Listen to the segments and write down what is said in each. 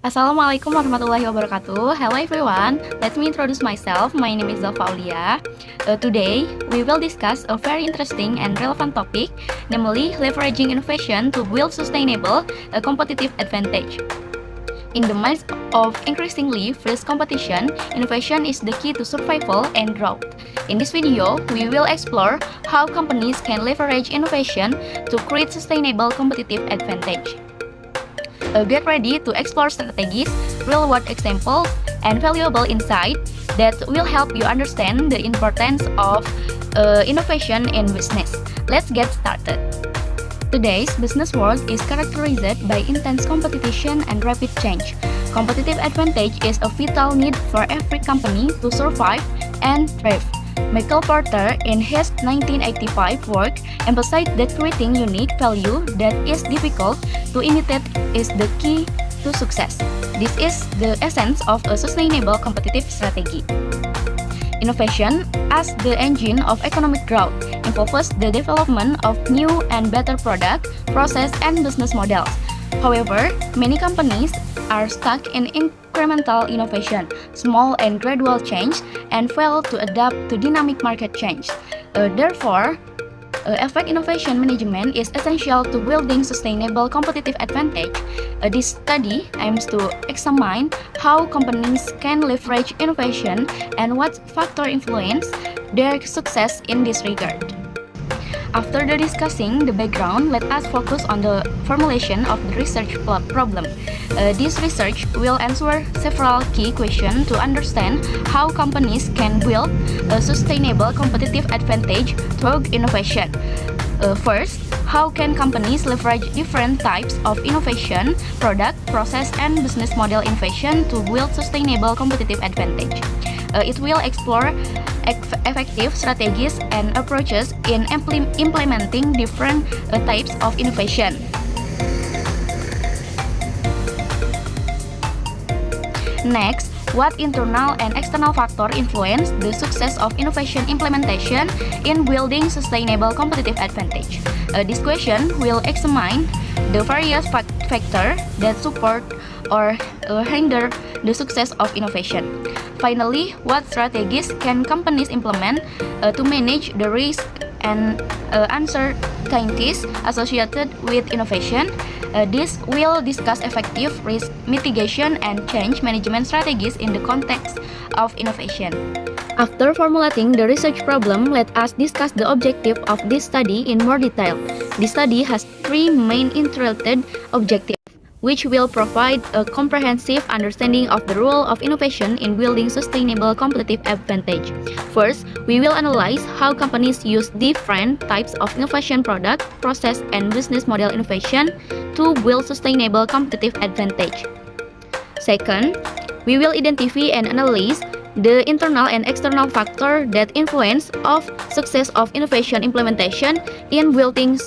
Assalamualaikum warahmatullahi wabarakatuh. Hello everyone, let me introduce myself. My name is Zalfa Aulia. Today, we will discuss a very interesting and relevant topic, namely leveraging innovation to build sustainable competitive advantage. In the midst of increasingly fierce competition, innovation is the key to survival and growth. In this video, we will explore how companies can leverage innovation to create sustainable competitive advantage. Get ready to explore strategies, real-world examples, and valuable insight that will help you understand the importance of innovation in business. Let's get started. Today's business world is characterized by intense competition and rapid change. Competitive advantage is a vital need for every company to survive and thrive. Michael Porter, in his 1985 work, emphasized that creating unique value that is difficult to imitate is the key to success. This is the essence of a sustainable competitive strategy. Innovation, as the engine of economic growth, involves the development of new and better product, process, and business models. However, many companies are stuck in incremental innovation, small and gradual change, and fail to adapt to dynamic market change. Therefore, effective innovation management is essential to building sustainable competitive advantage. This study aims to examine how companies can leverage innovation and what factors influence their success in this regard. After discussing the background, let us focus on the formulation of the research problem. This research will answer several key questions to understand how companies can build a sustainable competitive advantage through innovation. First, how can companies leverage different types of innovation, product, process, and business model innovation to build sustainable competitive advantage? It will explore effective strategies and approaches in implementing different types of innovation. Next, what internal and external factors influence the success of innovation implementation in building sustainable competitive advantage? This question will examine the various factors that support or hinder the success of innovation. Finally, what strategies can companies implement to manage the risk and uncertainties associated with innovation? This will discuss effective risk mitigation and change management strategies in the context of innovation. After formulating the research problem, let us discuss the objective of this study in more detail. This study has three main interrelated objectives, which will provide a comprehensive understanding of the role of innovation in building sustainable competitive advantage. First, we will analyze how companies use different types of innovation, product, process, and business model innovation to build sustainable competitive advantage. Second, we will identify and analyze the internal and external factors that influence of success of innovation implementation in building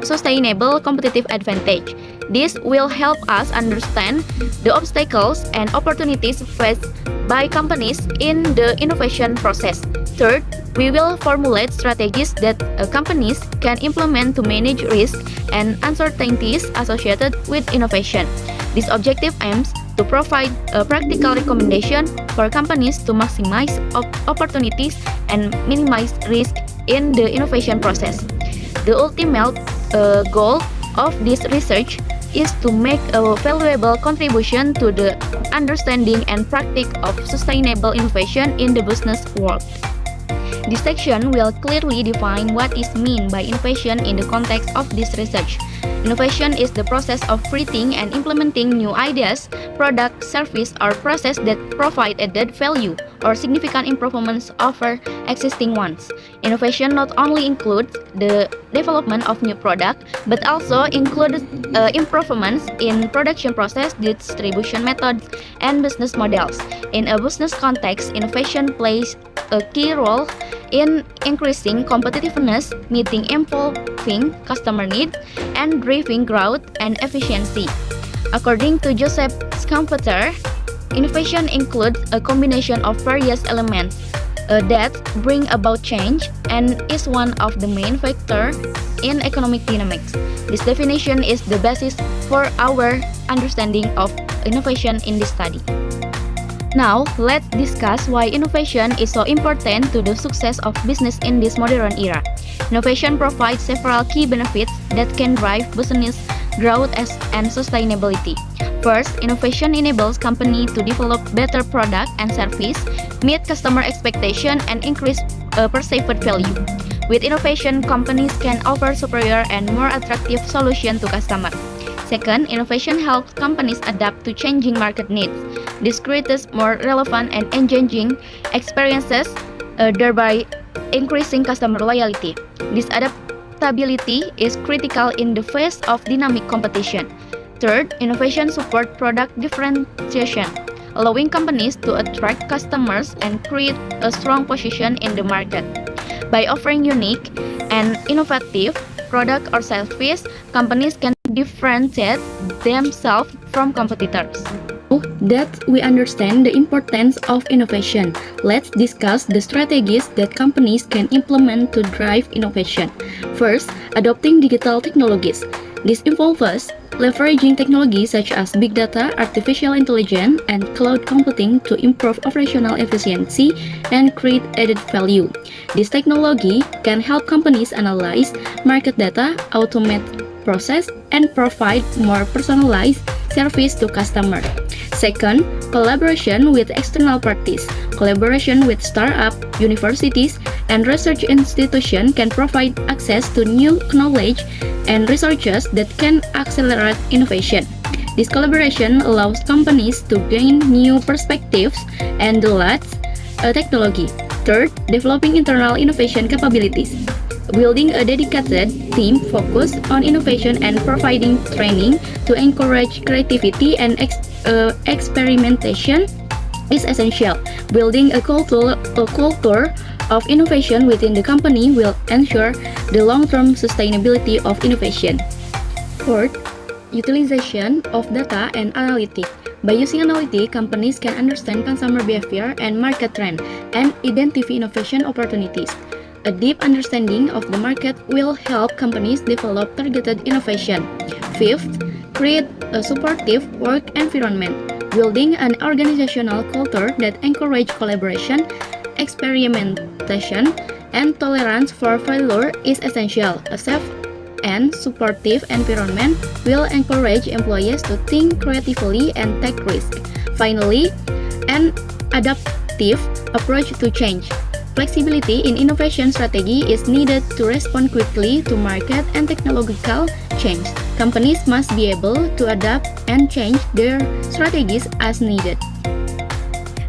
sustainable competitive advantage. This will help us understand the obstacles and opportunities faced by companies in the innovation process. Third, we will formulate strategies that companies can implement to manage risk and uncertainties associated with innovation. This objective aims to provide a practical recommendation for companies to maximize opportunities and minimize risk in the innovation process. The ultimate goal of this research is to make a valuable contribution to the understanding and practice of sustainable innovation in the business world. This section will clearly define what is meant by innovation in the context of this research. Innovation is the process of creating and implementing new ideas, product, service, or process that provide added value or significant improvements over existing ones. Innovation not only includes the development of new product, but also includes improvements in production process, distribution methods, and business models. In a business context, innovation plays a key role in increasing competitiveness, meeting evolving customer needs, and driving growth and efficiency. According to Joseph Schumpeter, innovation includes a combination of various elements that bring about change and is one of the main factors in economic dynamics. This definition is the basis for our understanding of innovation in this study. Now, let's discuss why innovation is so important to the success of business in this modern era. Innovation provides several key benefits that can drive business growth and sustainability. First, innovation enables companies to develop better product and service, meet customer expectation, and increase perceived value. With innovation, companies can offer superior and more attractive solutions to customers. Second, innovation helps companies adapt to changing market needs. This creates more relevant and engaging experiences, thereby increasing customer loyalty. This adaptability is critical in the face of dynamic competition. Third, innovation supports product differentiation, allowing companies to attract customers and create a strong position in the market. By offering unique and innovative product or service, companies can differentiate themselves from competitors. That we understand the importance of innovation, let's discuss the strategies that companies can implement to drive innovation. First, adopting digital technologies. This involves leveraging technologies such as big data, artificial intelligence, and cloud computing to improve operational efficiency and create added value. This technology can help companies analyze market data, automate process, and provide more personalized service to customers. Second, collaboration with external parties. Collaboration with startups, universities, and research institutions can provide access to new knowledge and researches that can accelerate innovation. This collaboration allows companies to gain new perspectives and the latest technology. Third, developing internal innovation capabilities. Building a dedicated team focused on innovation and providing training to encourage creativity and experimentation is essential. Building a culture of innovation within the company will ensure the long-term sustainability of innovation. Fourth, utilization of data and analytics. By using analytics, companies can understand consumer behavior and market trends and identify innovation opportunities. A deep understanding of the market will help companies develop targeted innovation. Fifth, create a supportive work environment. Building an organizational culture that encourages collaboration, experimentation, and tolerance for failure is essential. A safe and supportive environment will encourage employees to think creatively and take risks. Finally, an adaptive approach to change. Flexibility in innovation strategy is needed to respond quickly to market and technological change. Companies must be able to adapt and change their strategies as needed.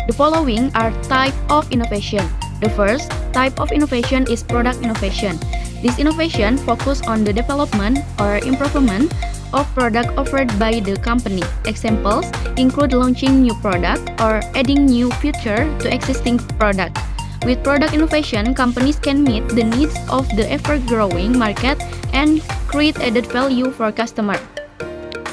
The following are types of innovation. The first type of innovation is product innovation. This innovation focuses on the development or improvement of product offered by the company. Examples include launching new product or adding new feature to existing product. With product innovation, companies can meet the needs of the ever-growing market and create added value for customers.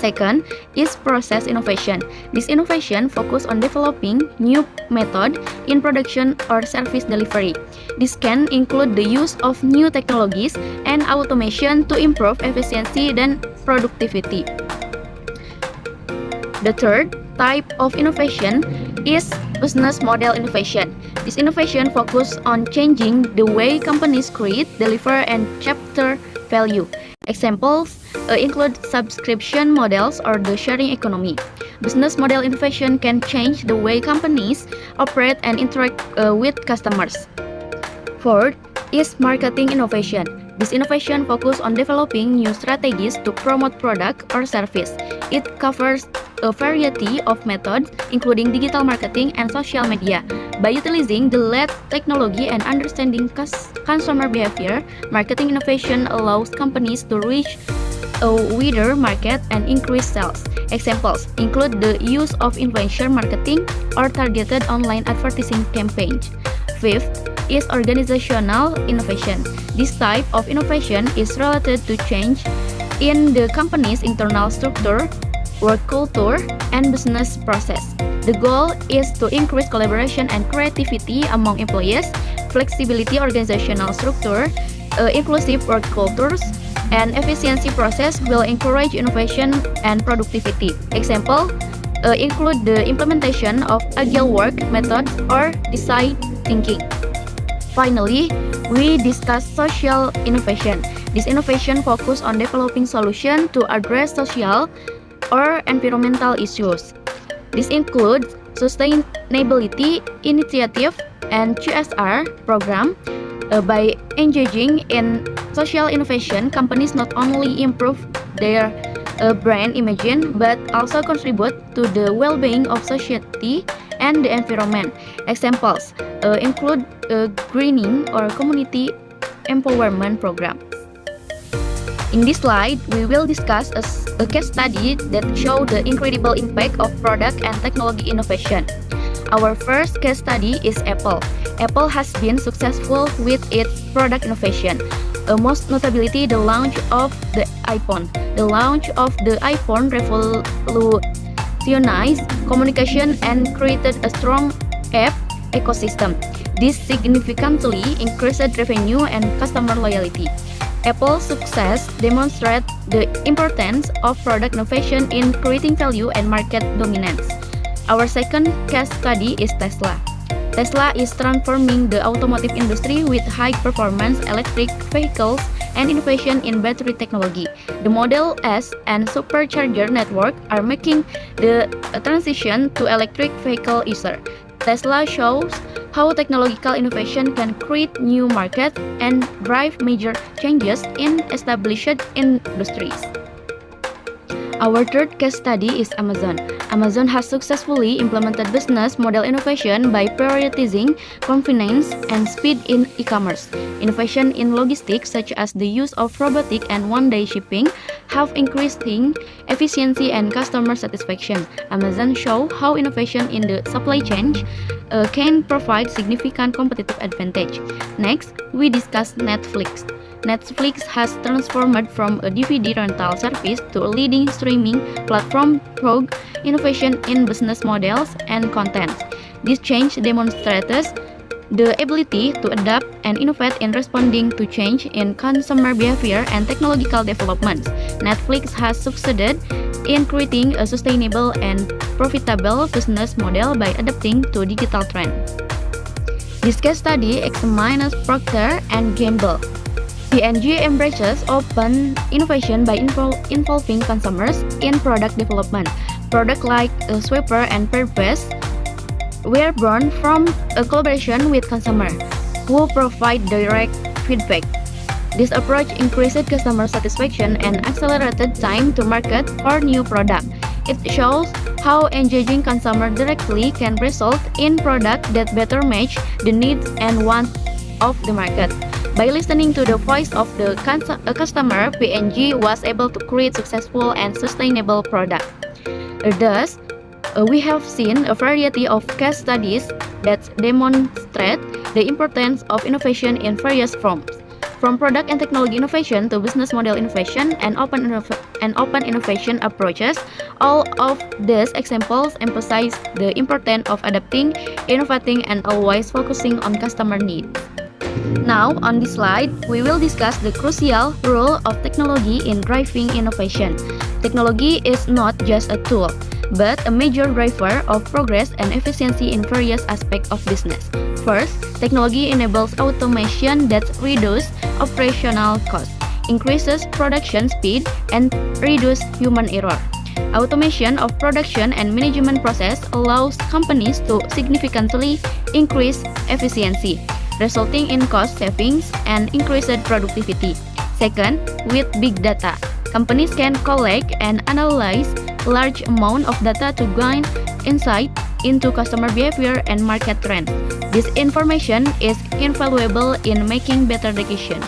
Second is process innovation. This innovation focuses on developing new method in production or service delivery. This can include the use of new technologies and automation to improve efficiency and productivity. The third type of innovation is business model innovation. This innovation focuses on changing the way companies create, deliver, and capture value. Examples include subscription models or the sharing economy. Business model innovation can change the way companies operate and interact with customers. Fourth is marketing innovation. This innovation focuses on developing new strategies to promote product or service. It covers a variety of methods, including digital marketing and social media. By utilizing the latest technology and understanding consumer behavior, marketing innovation allows companies to reach a wider market and increase sales. Examples include the use of influencer marketing or targeted online advertising campaigns. Fifth is organizational innovation. This type of innovation is related to change in the company's internal structure, work culture, and business process. The goal is to increase collaboration and creativity among employees, flexibility organizational structure, inclusive work cultures, and efficiency process will encourage innovation and productivity. Example, include the implementation of agile work methods or design thinking. Finally, we discuss social innovation. This innovation focus on developing solutions to address social or environmental issues. This includes sustainability initiative and CSR program. By engaging in social innovation, companies not only improve their brand image but also contribute to the well-being of society and the environment. Examples include greening or community empowerment program. In this slide, we will discuss a case study that show the incredible impact of product and technology innovation. Our first case study is Apple. Apple has been successful with its product innovation. Most notably, the launch of the iPhone. The launch of the iPhone revolutionized communication and created a strong app ecosystem. This significantly increased revenue and customer loyalty. Apple's success demonstrates the importance of product innovation in creating value and market dominance. Our second case study is Tesla. Tesla is transforming the automotive industry with high-performance electric vehicles and innovation in battery technology. The Model S and Supercharger network are making the transition to electric vehicle easier. Tesla shows how technological innovation can create new markets and drive major changes in established industries. Our third case study is Amazon. Amazon has successfully implemented business model innovation by prioritizing convenience and speed in e-commerce. Innovation in logistics, such as the use of robotic and one-day shipping, have increasing efficiency and customer satisfaction. Amazon shows how innovation in the supply chain can provide significant competitive advantage. Next, we discuss Netflix. Netflix has transformed from a DVD rental service to a leading streaming platform through innovation in business models and content. This change demonstrates the ability to adapt and innovate in responding to change in consumer behavior and technological developments. Netflix has succeeded in creating a sustainable and profitable business model by adapting to digital trends. This case study examines Procter & Gamble. P&G embraces open innovation by involving consumers in product development. Products like Swiffer and Purpose were born from a collaboration with consumers who provide direct feedback. This approach increased customer satisfaction and accelerated time to market for new products. It shows how engaging consumers directly can result in products that better match the needs and wants of the market. By listening to the voice of the customer, P&G was able to create successful and sustainable products. Thus, we have seen a variety of case studies that demonstrate the importance of innovation in various forms, from product and technology innovation to business model innovation and open innovation approaches. All of these examples emphasize the importance of adapting, innovating, and always focusing on customer needs. Now, on this slide, we will discuss the crucial role of technology in driving innovation. Technology is not just a tool, but a major driver of progress and efficiency in various aspects of business. First, technology enables automation that reduces operational costs, increases production speed, and reduces human error. Automation of production and management process allows companies to significantly increase efficiency, resulting in cost savings and increased productivity. Second, with big data, companies can collect and analyze large amount of data to gain insight into customer behavior and market trends. This information is invaluable in making better decisions,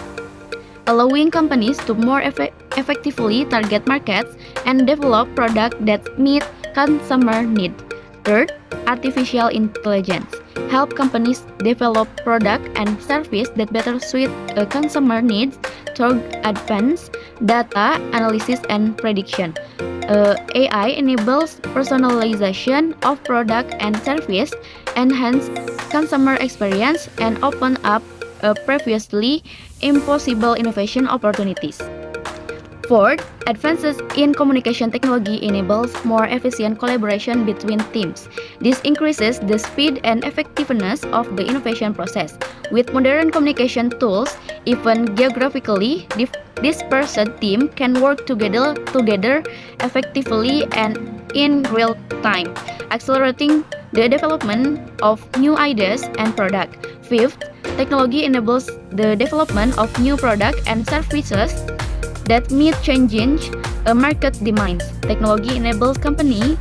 allowing companies to more effectively target markets and develop products that meet consumer needs. Third, artificial intelligence help companies develop product and service that better suit consumer needs through advanced data analysis and prediction. AI enables personalization of product and service, enhance consumer experience, and open up previously impossible innovation opportunities. Fourth, advances in communication technology enables more efficient collaboration between teams. This increases the speed and effectiveness of the innovation process. With modern communication tools, even geographically dispersed teams can work together effectively and in real time, accelerating the development of new ideas and products. Fifth, technology enables the development of new products and services that meet changing market demands. Technology enables companies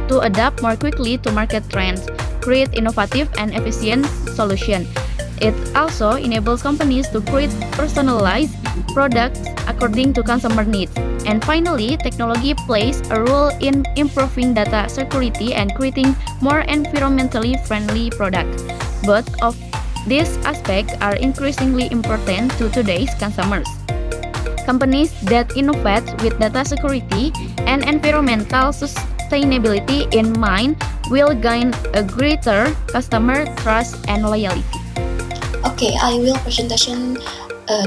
to adapt more quickly to market trends, create innovative and efficient solutions. It also enables companies to create personalized products according to consumer needs. And finally, technology plays a role in improving data security and creating more environmentally friendly products. Both of these aspects are increasingly important to today's consumers. Companies that innovate with data security and environmental sustainability in mind will gain a greater customer trust and loyalty. Okay, I will presentation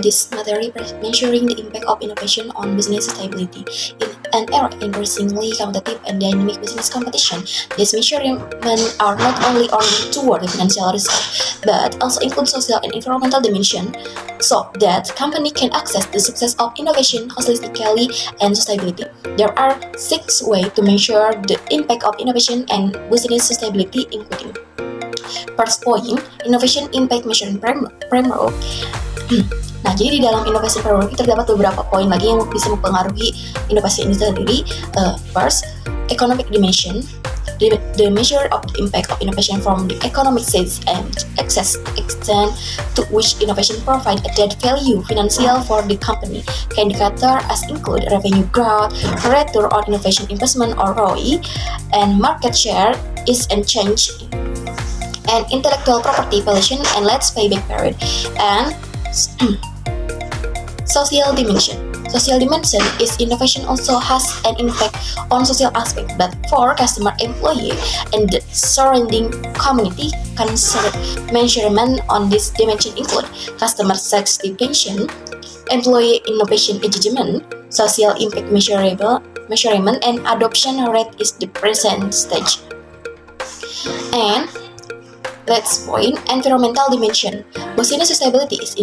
this material measuring the impact of innovation on business sustainability. In an era increasingly competitive and dynamic business competition, these measurements are not only oriented toward the financial result, but also include social and environmental dimension, so that company can access the success of innovation holistically and sustainability. There are 6 ways to measure the impact of innovation and business sustainability, including first point, innovation impact measuring framework. Nah, jadi di dalam innovation framework terdapat beberapa poin lagi yang bisa mempengaruhi inovasi ini sendiri. First, economic dimension. The measure of the impact of innovation from the economic sense and extent to which innovation provide added value financial for the company. Key indicator as include revenue growth, return on innovation investment or ROI, and market share is unchanged, and intellectual property valuation and let's payback period, and social dimension. Social dimension is innovation also has an impact on social aspect, but for customer, employee, and the surrounding community, measurement on this dimension include customer satisfaction, employee innovation engagement, social impact measurement, and adoption rate is the present stage. And let's point environmental dimension. Business sustainability is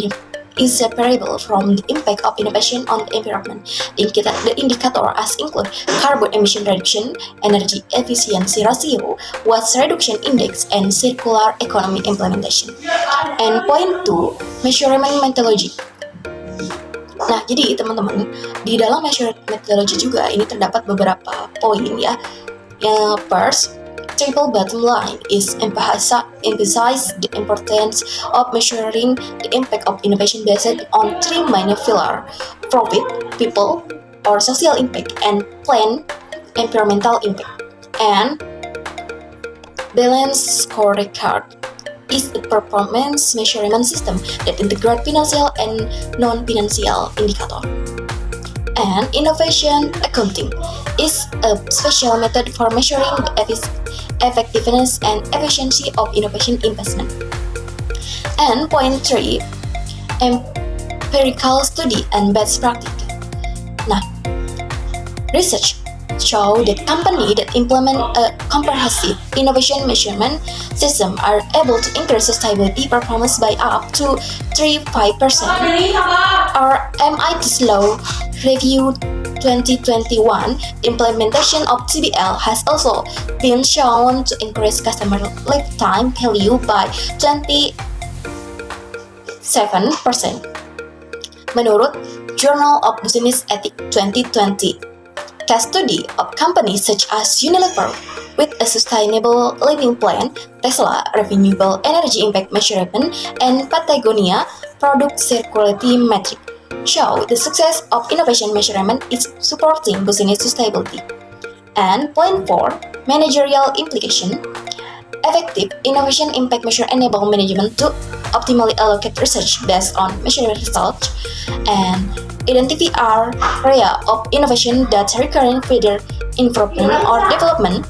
inseparable from the impact of innovation on the environment. The indicator as include carbon emission reduction, energy efficiency ratio, waste reduction index, and circular economy implementation. And point 2, measurement methodology. Nah, jadi teman-teman, di dalam measurement methodology juga ini terdapat beberapa poin ya. First, triple bottom line is emphasize the importance of measuring the impact of innovation based on 3 main pillars: profit, people, or social impact, and plan environmental impact. And balance scorecard is a performance measurement system that integrates financial and non-financial indicator. And innovation accounting is a special method for measuring the effectiveness and efficiency of innovation investment. And point 3, empirical study and best practice. Nah, research show that companies that implement a comprehensive innovation measurement system are able to increase sustainability performance by up to 35%. Our MIT Sloan Review 2021, implementation of TBL has also been shown to increase customer lifetime value by 27%. Menurut Journal of Business Ethics 2020, case study of companies such as Unilever with a sustainable living plan, Tesla renewable energy impact measurement, and Patagonia product circularity metric show the success of innovation measurement is supporting business sustainability. And point 4, managerial implication. Effective innovation impact measure enable management to optimally allocate research based on measurement results and identify area of innovation that require further improvement or development.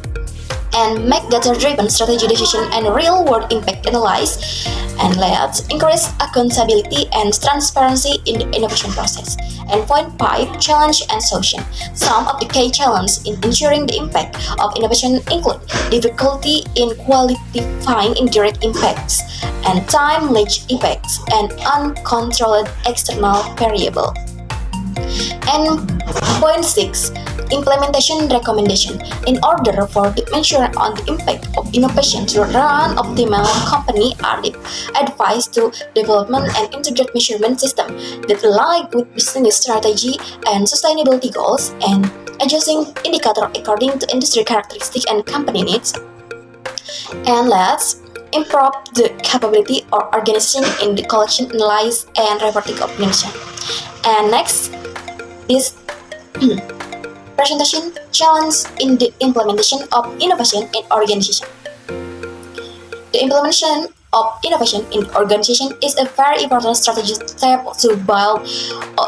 and make data-driven strategy decision and real-world impact analysis. And let's increase accountability and transparency in the innovation process. And point 5, challenge and solution. Some of the key challenges in ensuring the impact of innovation include difficulty in quantifying indirect impacts and time-lapse effects and uncontrolled external variable. And point 6, implementation recommendation. In order for the measure on the impact of innovation to run optimal, company are advised to development and integrate measurement system that align with business strategy and sustainability goals and adjusting indicator according to industry characteristics and company needs. And let's improve the capability of organization in the collection, analysis, and reporting of innovation. And next is presentation challenge in the implementation of innovation in organization. The implementation of innovation in organization is a very important strategic step to build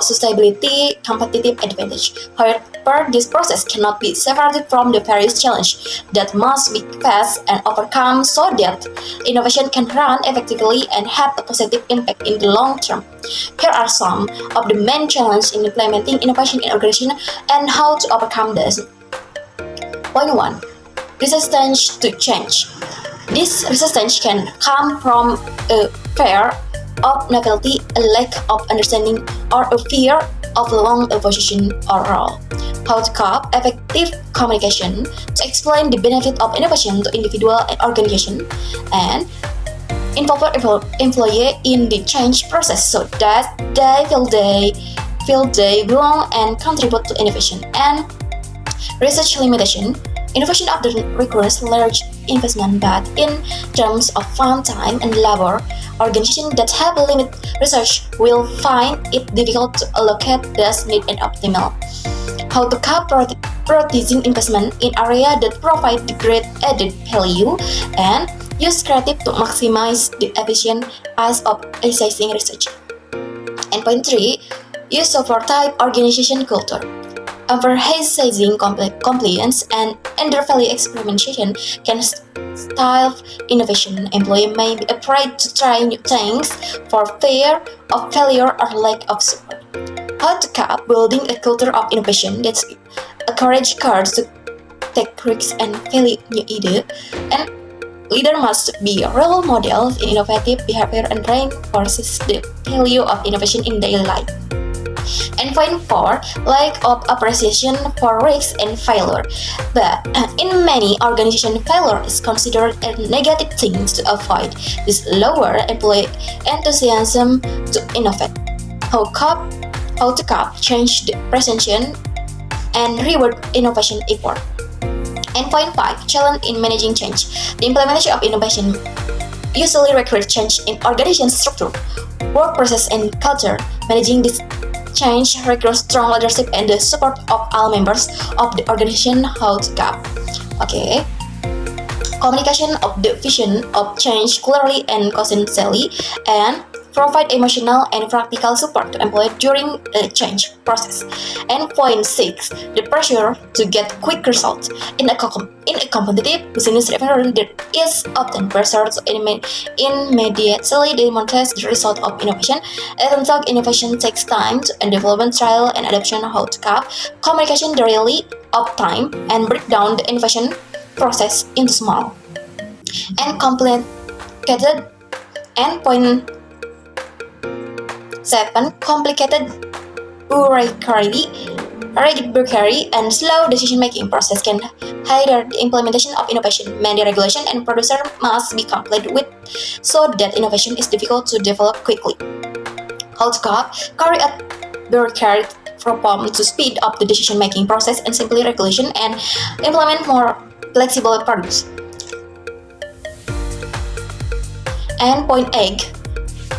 sustainability competitive advantage. However, this process cannot be separated from the various challenges that must be faced and overcome so that innovation can run effectively and have a positive impact in the long term. Here are some of the main challenges in implementing innovation in organization and how to overcome this. Point 1. Resistance to change. This resistance can come from a fear of novelty, a lack of understanding, or a fear of long position or role. How to cope? Effective communication to explain the benefit of innovation to individual and organization, and involve employee in the change process so that they feel they belong and contribute to innovation. And research limitation. Innovation often requires large investment, but in terms of fund, time, and labor, organizations that have limited research will find it difficult to allocate this need and optimal. How to cut prioritizing investment in areas that provide the great added value, and use creative to maximize the efficiency of assessing research. And point 3, use of type organization culture. Emphasizing compliance and undervalue experimentation can stifle innovation. Employees may be afraid to try new things for fear of failure or lack of support. How to cope? Building a culture of innovation that encourages cards to take risks and value new ideas. And leader must be a role model in innovative behavior and reinforces the value of innovation in daily life. And point 4, lack of appreciation for risks and failure. But in many organizations, failure is considered a negative thing to avoid. This lower employee enthusiasm to innovate. How to cope? Change the perception and reward innovation effort. And point 5, challenge in managing change. The implementation of innovation usually requires change in organization structure, work process, and culture. Managing this change requires strong leadership and the support of all members of the organization. How to cope? Okay. Communication of the vision of change clearly and consistently, and provide emotional and practical support to employees during the change process. And point 6, the pressure to get quick results. In a competitive business environment, there is often pressure to immediately demonstrate the result of innovation. Even though innovation takes time and development, trial, and adoption. How to cope? Communication daily of time and break down the innovation process into small and complicated. And point 7, complicated bureaucracy and slow decision-making process can hinder the implementation of innovation. Many regulations and procedures must be complied with so that innovation is difficult to develop quickly. How to cope? Carry out bureaucratic reform to speed up the decision-making process and simplify regulation and implement more flexible products. And point 8,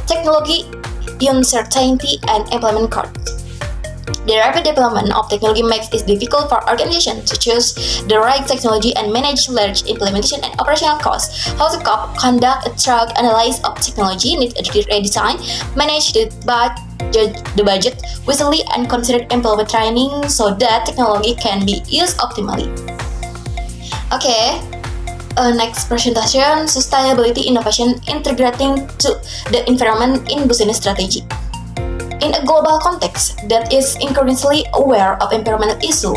technology uncertainty and implement costs. The rapid development of technology makes it difficult for organizations to choose the right technology and manage large implementation and operational costs. How to cope? Conduct a thorough analysis of technology needs, redesign, manage the budget wisely, and consider implement training so that technology can be used optimally. Okay, Next presentation, sustainability innovation integrating to the environment in business strategy. In a global context that is increasingly aware of environmental issue,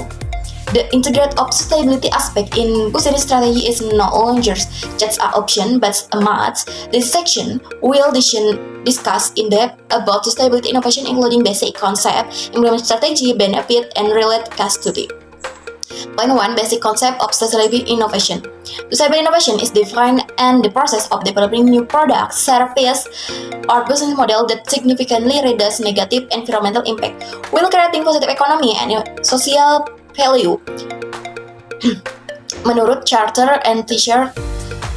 the integrate of sustainability aspect in business strategy is no longer just an option but a must. This section will discuss in depth about sustainability innovation, including basic concept, implement strategy, benefit, and related case study. Point 1. Basic concept of sustainability innovation. Sustainable innovation is defined and the process of developing new products, service, or business model that significantly reduce negative environmental impact while creating positive economy and social value. Menurut Charter and Teacher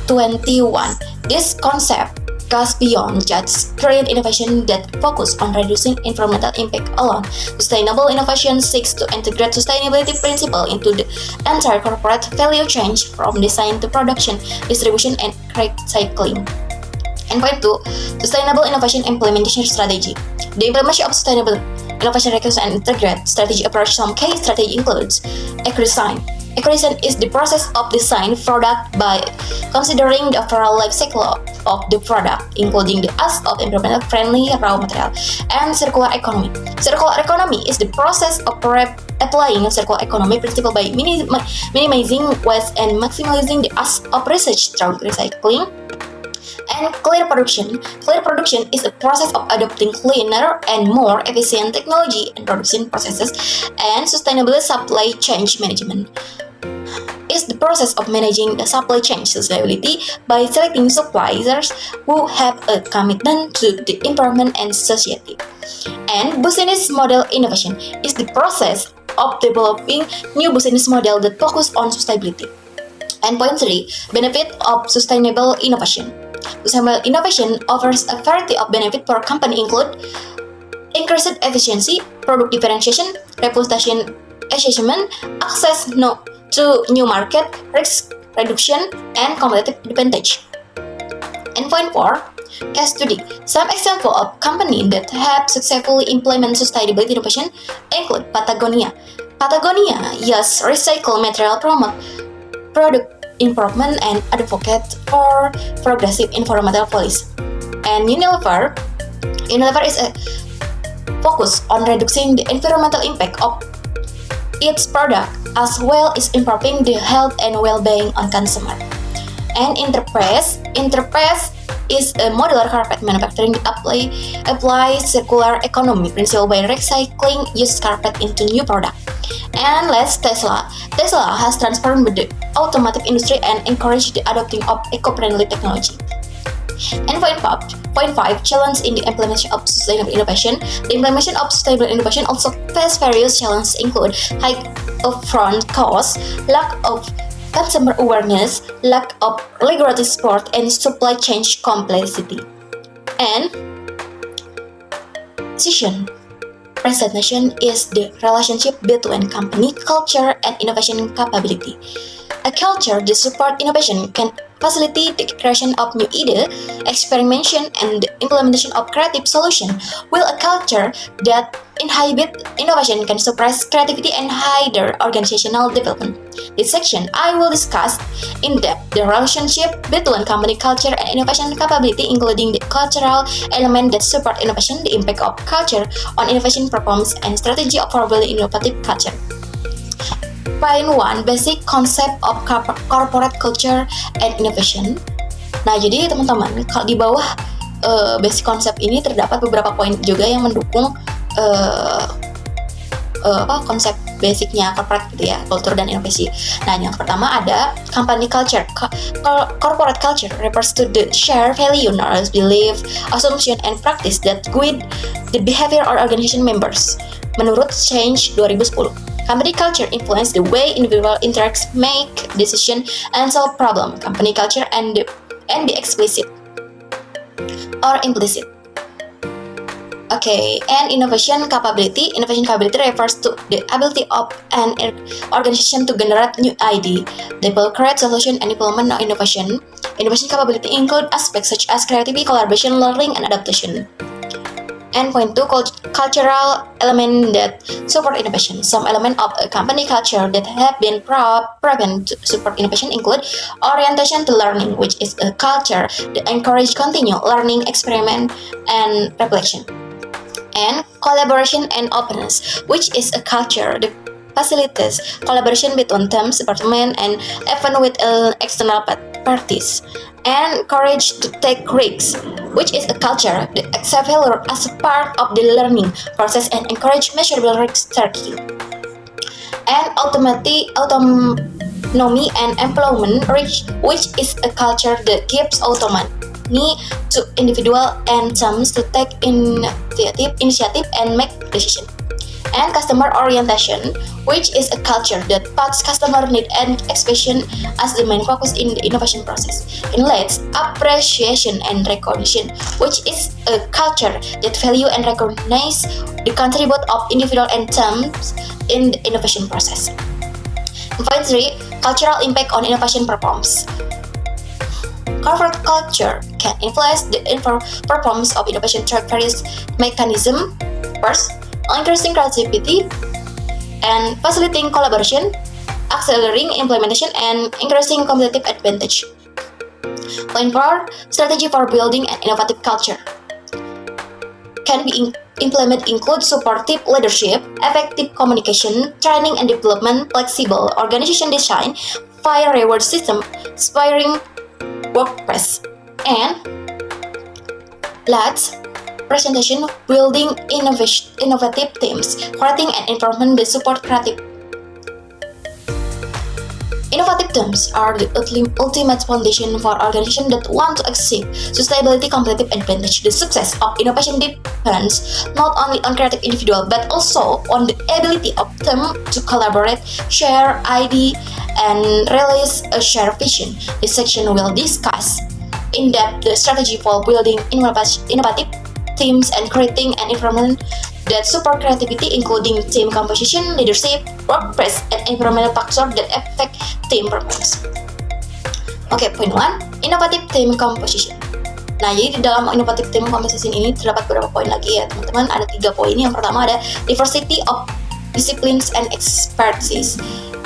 21, this concept goes beyond just create innovation that focus on reducing environmental impact alone. Sustainable innovation seeks to integrate sustainability principle into the entire corporate value chain from design to production, distribution, and recycling. And point 2, sustainable innovation implementation strategy. The implementation of sustainable innovation requires an integrated strategy approach. Some key strategy includes eco-design. Eco-design is the process of design product by considering the overall life cycle of the product, including the aspect of environmental friendly raw material, and circular economy. Circular economy is the process of applying circular economy principle by minimizing waste and maximizing the aspect of research through recycling. And clear production. Clear production is a process of adopting cleaner and more efficient technology and production processes, and sustainable supply chain management is the process of managing the supply chain sustainability by selecting suppliers who have a commitment to the environment and society. And business model innovation is the process of developing new business model that focus on sustainability. And point 3, benefit of sustainable innovation. Sustainable innovation offers a variety of benefits for a company include increased efficiency, product differentiation, reputation achievement, access to new market, risk reduction, and competitive advantage. And point 4, case study. Some examples of companies that have successfully implemented sustainability innovation include Patagonia. Patagonia uses recycled material promote product improvement and advocate for progressive environmental policy. And Unilever is a focus on reducing the environmental impact of its product as well as improving the health and well-being on consumer. And Enterprise is a modular carpet manufacturing that applies circular economy principle by recycling used carpet into new product. And last, Tesla has transformed the automotive industry and encouraged the adopting of eco-friendly technology. And point 5, challenge in the implementation of sustainable innovation. The implementation of sustainable innovation also faces various challenges include high upfront costs, lack of consumer awareness, lack of regulatory support, and supply chain complexity. And presentation is the relationship between company culture and innovation capability. A culture that supports innovation can facilitate the creation of new ideas, experimentation, and the implementation of creative solutions, while a culture that inhibits innovation can suppress creativity and hinder organizational development. This section, I will discuss in depth the relationship between company culture and innovation capability, including the cultural element that support innovation, the impact of culture on innovation performance, and strategy of probably innovative culture. Point 1, basic concept of corporate culture and innovation. Nah, jadi teman-teman, kalau di bawah basic concept ini terdapat beberapa poin juga yang mendukung konsep basicnya corporate gitu ya, culture dan inovasi. Nah, yang pertama ada company culture. Corporate culture refers to the shared value, knowledge, belief, assumption, and practice that guide the behavior or organization members. Menurut Change 2010. Company culture influence the way individual interacts, make decisions, and solve problems. Company culture and be explicit or implicit. Okay, and innovation capability. Innovation capability refers to the ability of an organization to generate new idea, develop, create solution, and implement innovation. Innovation capability include aspects such as creativity, collaboration, learning, and adaptation. And point two, cultural element that support innovation. Some element of a company culture that have been proven to support innovation include orientation to learning, which is a culture that encourage continue learning, experiment, and reflection. And collaboration and openness, which is a culture that facilitates collaboration between teams, department, and even with external parties. And courage to take risks, which is a culture that accepts failure as a part of the learning process and encourage measurable risk taking. And autonomy and employment, which is a culture that gives autonomy to individual and teams to take initiative and make decisions. And customer orientation, which is a culture that puts customer need and expectation as the main focus in the innovation process. And last, appreciation and recognition, which is a culture that value and recognize the contribution of individual and teams in the innovation process. And point three, cultural impact on innovation performance. Corporate culture can influence the performance of innovation through various mechanisms. First, increasing creativity and facilitating collaboration, accelerating implementation, and increasing competitive advantage. Point four, strategy for building an innovative culture can be implemented include supportive leadership, effective communication, training and development, flexible organization design, fair reward system, inspiring workplace, and last, presentation, building innovative teams, creating an environment that support creative. Innovative teams are the ultimate foundation for organizations that want to achieve sustainability competitive advantage. The success of innovation depends not only on creative individual but also on the ability of them to collaborate, share ideas, and realize a shared vision. This section will discuss in depth the strategy for building innovative teams and creating an environment that support creativity, including team composition, leadership, workplace, and environmental factors that affect team performance. Oke, point one, innovative team composition. Nah, jadi di dalam innovative team composition ini terdapat beberapa poin lagi ya teman-teman. Ada 3 poin. Yang pertama ada diversity of disciplines and expertise.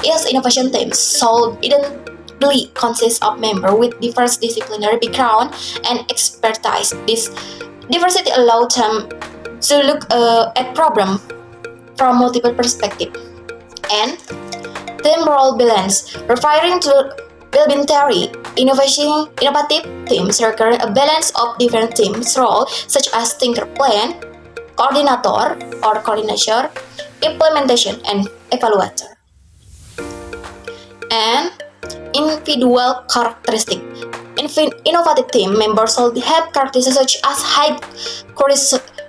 Is innovation teams so identically consists of members with diverse disciplinary background and expertise. This diversity allows them to look at problem from multiple perspectives. And team role balance, referring to complementary innovative teams require a balance of different teams' roles such as thinker plan, coordinator or coordinator, implementation, and evaluator. And individual characteristic. Innovative team members should have characteristics such as high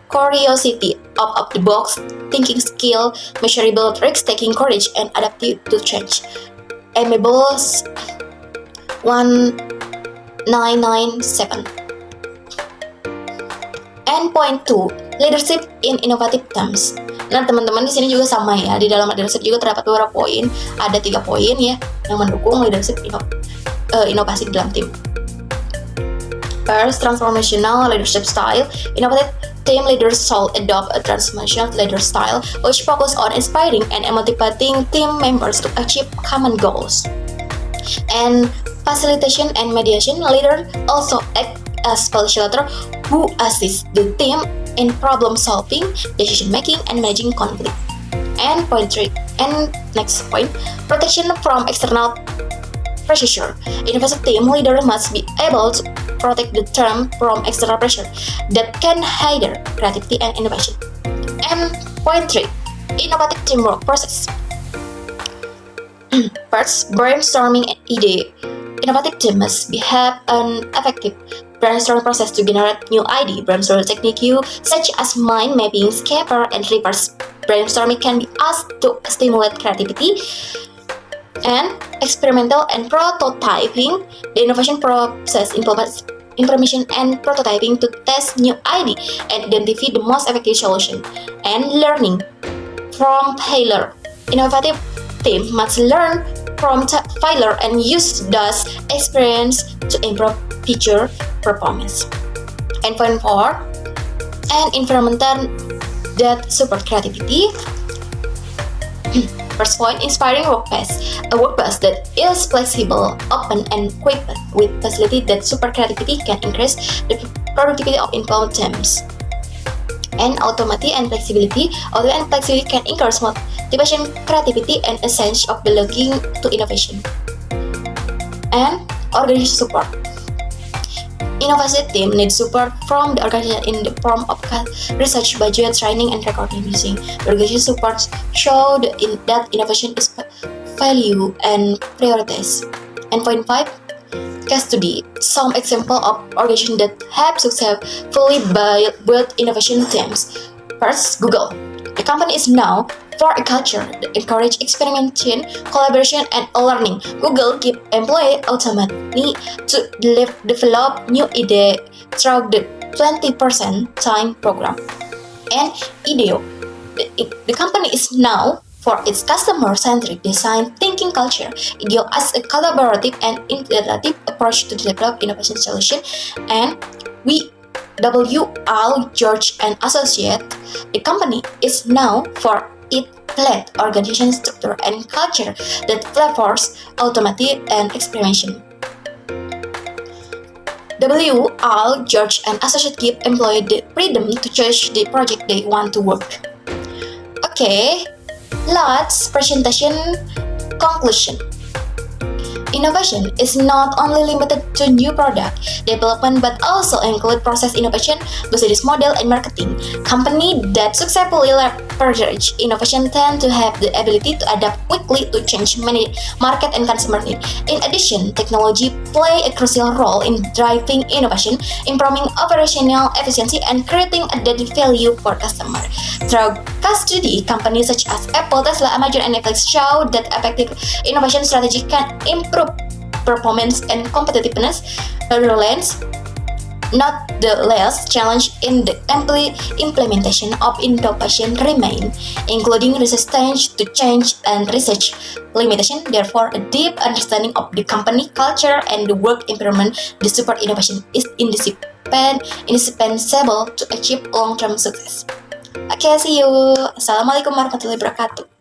curiosity, out-of-the-box thinking skill, measurable risk-taking courage, and adaptive to change. Amiable 1997. And point 2, leadership in innovative teams. Nah, teman-teman di sini juga sama ya. Di dalam leadership juga terdapat beberapa poin. Ada 3 poin ya yang mendukung leadership inovasi di dalam tim. First, transformational leadership style. Innovative team leaders should adopt a transformational leader style which focus on inspiring and motivating team members to achieve common goals. And facilitation and mediation, leader also act as facilitator who assist the team in problem solving, decision making, and managing conflict. And point 3, and next point, protection from external pressure. Innovative team leader must be able to protect the team from external pressure that can hinder creativity and innovation. And point 3, innovative teamwork process. First, brainstorming an idea. Innovative team must have an effective brainstorming process to generate new idea. Brainstorming technique such as mind mapping, scatter, and reverse brainstorming can be used to stimulate creativity. And experimental and prototyping, the innovation process involves information and prototyping to test new idea and identify the most effective solution. And learning from failure. Innovative team must learn from failure and use those experience to improve future performance. And point 4, and environment that support creativity. First point, inspiring workplace. A workplace that is flexible, open, and equipped with facilities that support creativity can increase the productivity of employee teams. And autonomy and flexibility. Autonomy and flexibility can encourage motivation, creativity, and a sense of belonging to innovation. And organization support. Innovation team needs support from the organization in the form of research, budget, training, and recording using. The organization support show that innovation is value and prioritized. And point 5, case study. Some example of organizations that have successfully built innovation teams. First, Google. The company is now for a culture that encourage experimentation, collaboration, and learning. Google give employees autonomy to develop new ideas through the 20% time program. And IDEO, the company is now for its customer-centric design thinking culture. IDEO has a collaborative and iterative approach to develop innovation solution. And W.L. George and Associate, the company is now for its flat organization structure and culture that flavors autonomy and experimentation. W.L. George and Associate give employees the freedom to choose the project they want to work. Okay, let's presentation conclusion. Innovation is not only limited to new product development but also include process innovation, business model, and marketing. Companies that successfully leverage innovation tend to have the ability to adapt quickly to change many market and consumer needs. In addition, technology play a crucial role in driving innovation, improving operational efficiency, and creating added value for customers. Through case study, companies such as Apple, Tesla, Amazon, and Netflix show that effective innovation strategy can improve performance and competitiveness. Nonetheless, challenge in the implementation of innovation remain, including resistance to change and research limitation. Therefore, a deep understanding of the company culture and the work environment that support innovation is indispensable to achieve long-term success. Okay, see you. Assalamualaikum warahmatullahi wabarakatuh.